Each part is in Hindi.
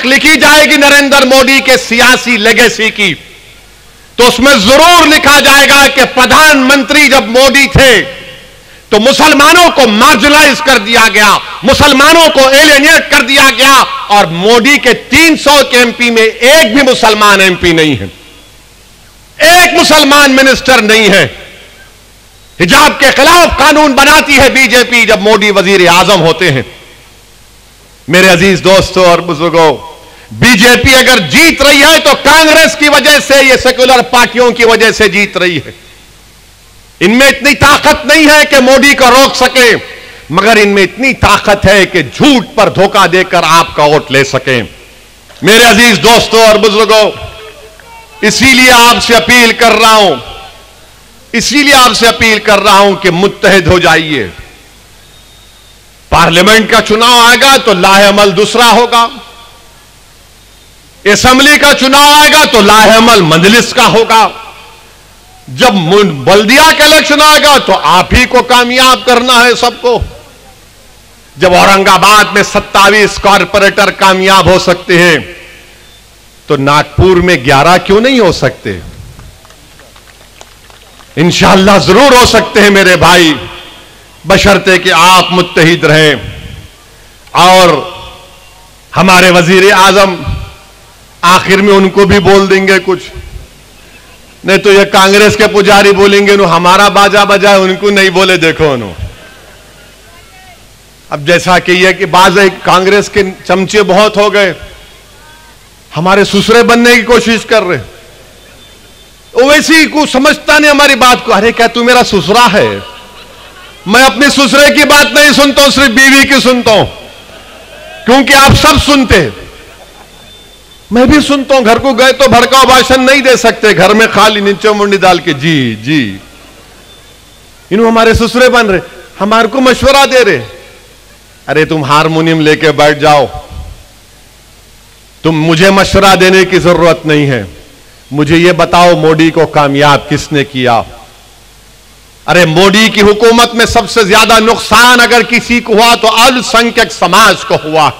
तारीख लिखी जाएगी नरेंद्र मोदी के सियासी लेगेसी की, तो उसमें जरूर लिखा जाएगा कि प्रधानमंत्री जब मोदी थे तो मुसलमानों को मार्जिनलाइज कर दिया गया, मुसलमानों को एलियनेट कर दिया गया, और मोदी के 300 के एमपी में एक भी मुसलमान एमपी नहीं है, एक मुसलमान मिनिस्टर नहीं है। हिजाब के खिलाफ कानून बनाती है बीजेपी जब मोदी वजीर आजम होते हैं। मेरे अजीज दोस्तों और बुजुर्गों, बीजेपी अगर जीत रही है तो कांग्रेस की वजह से, ये सेक्युलर पार्टियों की वजह से जीत रही है। इनमें इतनी ताकत नहीं है कि मोदी को रोक सके, मगर इनमें इतनी ताकत है कि झूठ पर धोखा देकर आपका वोट ले सके। मेरे अजीज दोस्तों और बुजुर्गों, इसीलिए आपसे अपील कर रहा हूं कि मुत्तहिद हो जाइए। पार्लियामेंट का चुनाव आएगा तो लाहेअमल दूसरा होगा, असेंबली का चुनाव आएगा तो लाहेअमल मजलिस का होगा, जब बल्दिया का इलेक्शन आएगा तो आप ही को कामयाब करना है सबको। जब औरंगाबाद में 27 कॉर्पोरेटर कामयाब हो सकते हैं तो नागपुर में 11 क्यों नहीं हो सकते? इंशाअल्लाह जरूर हो सकते हैं मेरे भाई, बशर्ते कि आप मुत्तहिद रहें। और हमारे वजीर आजम आखिर में उनको भी बोल देंगे कुछ, नहीं तो ये कांग्रेस के पुजारी बोलेंगे नो हमारा बाजा बजाए, उनको नहीं बोले देखो नो। अब जैसा कि ये कि बाज कांग्रेस के चमचे बहुत हो गए, हमारे ससुरे बनने की कोशिश कर रहे, वैसी को समझता नहीं हमारी बात को। अरे क्या तू मेरा ससुरा है? मैं अपने ससुरे की बात नहीं सुनता हूं, सिर्फ बीवी की सुनता हूं, क्योंकि आप सब सुनते, मैं भी सुनता हूं। घर को गए तो भड़काऊ भाषण नहीं दे सकते, घर में खाली नीचे मुंडी डाल के जी जी। इन्हों हमारे ससुरे बन रहे, हमारे को मशवरा दे रहे। अरे तुम हारमोनियम लेके बैठ जाओ, तुम मुझे मशवरा देने की जरूरत नहीं है। मुझे यह बताओ मोदी को कामयाब किसने किया? अरे मोदी की हुकूमत में सबसे ज्यादा नुकसान अगर किसी को हुआ तो अल्पसंख्यक समाज को हुआ।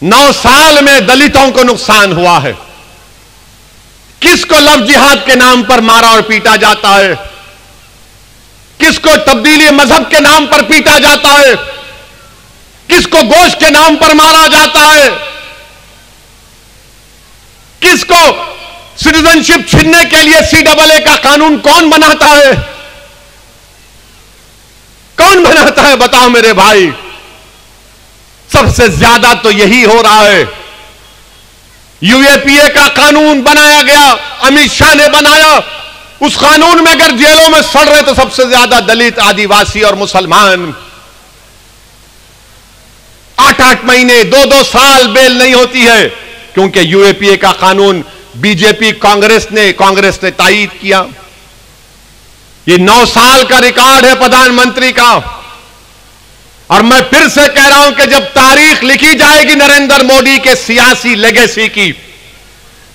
9 साल में दलितों को नुकसान हुआ है। किसको लव जिहाद के नाम पर मारा और पीटा जाता है? किसको तब्दीली मजहब के नाम पर पीटा जाता है? किसको गोश्त के नाम पर मारा जाता है? किसको सिटीजनशिप छीनने के लिए CAA का कानून कौन बनाता है? कौन बनाता है बताओ मेरे भाई? सबसे ज्यादा तो यही हो रहा है। UAPA का कानून बनाया गया, अमित शाह ने बनाया। उस कानून में अगर जेलों में सड़ रहे तो सबसे ज्यादा दलित, आदिवासी और मुसलमान। 8-8 महीने 2-2 साल बेल नहीं होती है, क्योंकि UAPA का कानून बीजेपी कांग्रेस ने तायीद किया। ये 9 साल का रिकॉर्ड है प्रधानमंत्री का। और मैं फिर से कह रहा हूं कि जब तारीख लिखी जाएगी नरेंद्र मोदी के सियासी लेगेसी की,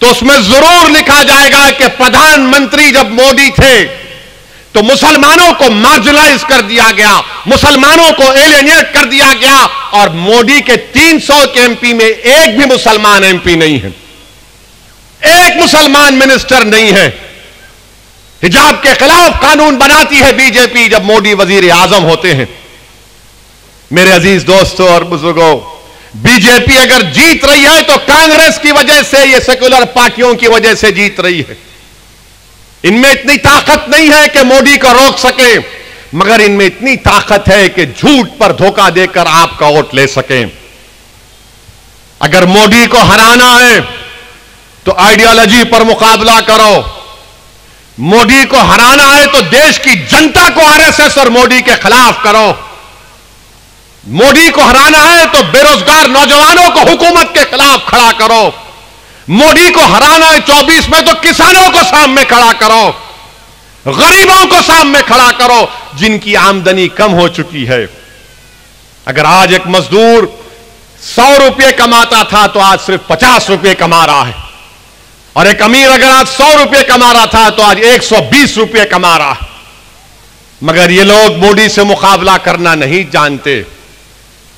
तो उसमें जरूर लिखा जाएगा कि प्रधानमंत्री जब मोदी थे तो मुसलमानों को मार्जिनलाइज कर दिया गया, मुसलमानों को एलियनेट कर दिया गया, और मोदी के 300 के एमपी में एक भी मुसलमान एमपी नहीं है, एक मुसलमान मिनिस्टर नहीं है। हिजाब के खिलाफ कानून बनाती है बीजेपी जब मोदी वजीर आजम होते हैं। मेरे अजीज दोस्तों और बुजुर्गों, बीजेपी अगर जीत रही है तो कांग्रेस की वजह से, ये सेक्युलर पार्टियों की वजह से जीत रही है। इनमें इतनी ताकत नहीं है कि मोदी को रोक सके, मगर इनमें इतनी ताकत है कि झूठ पर धोखा देकर आपका वोट ले सके। अगर मोदी को हराना है तो आइडियोलॉजी पर मुकाबला करो। मोदी को हराना है तो देश की जनता को आरएसएस और मोदी के खिलाफ करो। मोदी को हराना है तो बेरोजगार नौजवानों को हुकूमत के खिलाफ खड़ा करो। मोदी को हराना है 24 में तो किसानों को सामने खड़ा करो, गरीबों को सामने खड़ा करो, जिनकी आमदनी कम हो चुकी है। अगर आज एक मजदूर 100 रुपये कमाता था तो आज सिर्फ 50 रुपये कमा रहा है, और एक अमीर अगर आज 100 रुपये कमा रहा था तो आज 120 रुपये कमा रहा है। मगर ये लोग मोदी से मुकाबला करना नहीं जानते।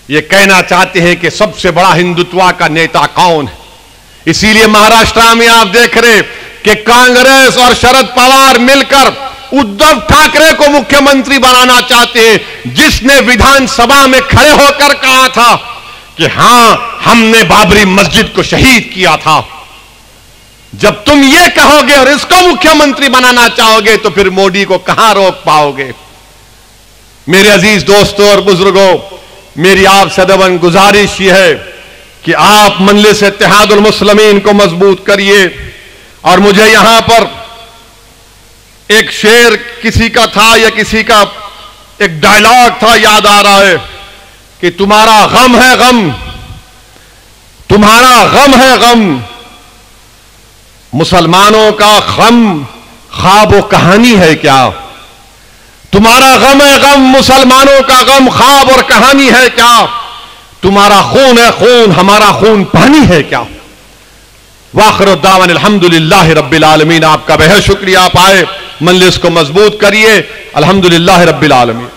ये कहना चाहते हैं कि सबसे बड़ा हिंदुत्व का नेता कौन है। इसीलिए महाराष्ट्र में आप देख रहे कि कांग्रेस और शरद पवार मिलकर उद्धव ठाकरे को मुख्यमंत्री बनाना चाहते हैं, जिसने विधानसभा में खड़े होकर कहा था कि हां, हमने बाबरी मस्जिद को शहीद किया था। जब तुम ये कहोगे और इसको मुख्यमंत्री बनाना चाहोगे तो फिर मोदी को कहां रोक पाओगे। मेरे अजीज दोस्तों और बुजुर्गों, मेरी आपसे अदबन गुजारिश यह है कि आप मजलिस इत्तेहादुल मुस्लिमीन को मजबूत करिए। और मुझे यहां पर एक शेर किसी का था या किसी का एक डायलॉग था याद आ रहा है कि तुम्हारा गम है गम, तुम्हारा गम है गम, मुसलमानों का गम ख्वाब व कहानी है क्या। तुम्हारा गम है गम, मुसलमानों का गम ख्वाब और कहानी है क्या। तुम्हारा खून है खून, हमारा खून पानी है क्या। वाखिर दावन अल्हम्दुलिल्लाह रब्बिल आलमीन। आपका बेहद शुक्रिया, आप आए, मजलिस को मजबूत करिए। अल्हम्दुलिल्लाह रब्बिल आलमीन।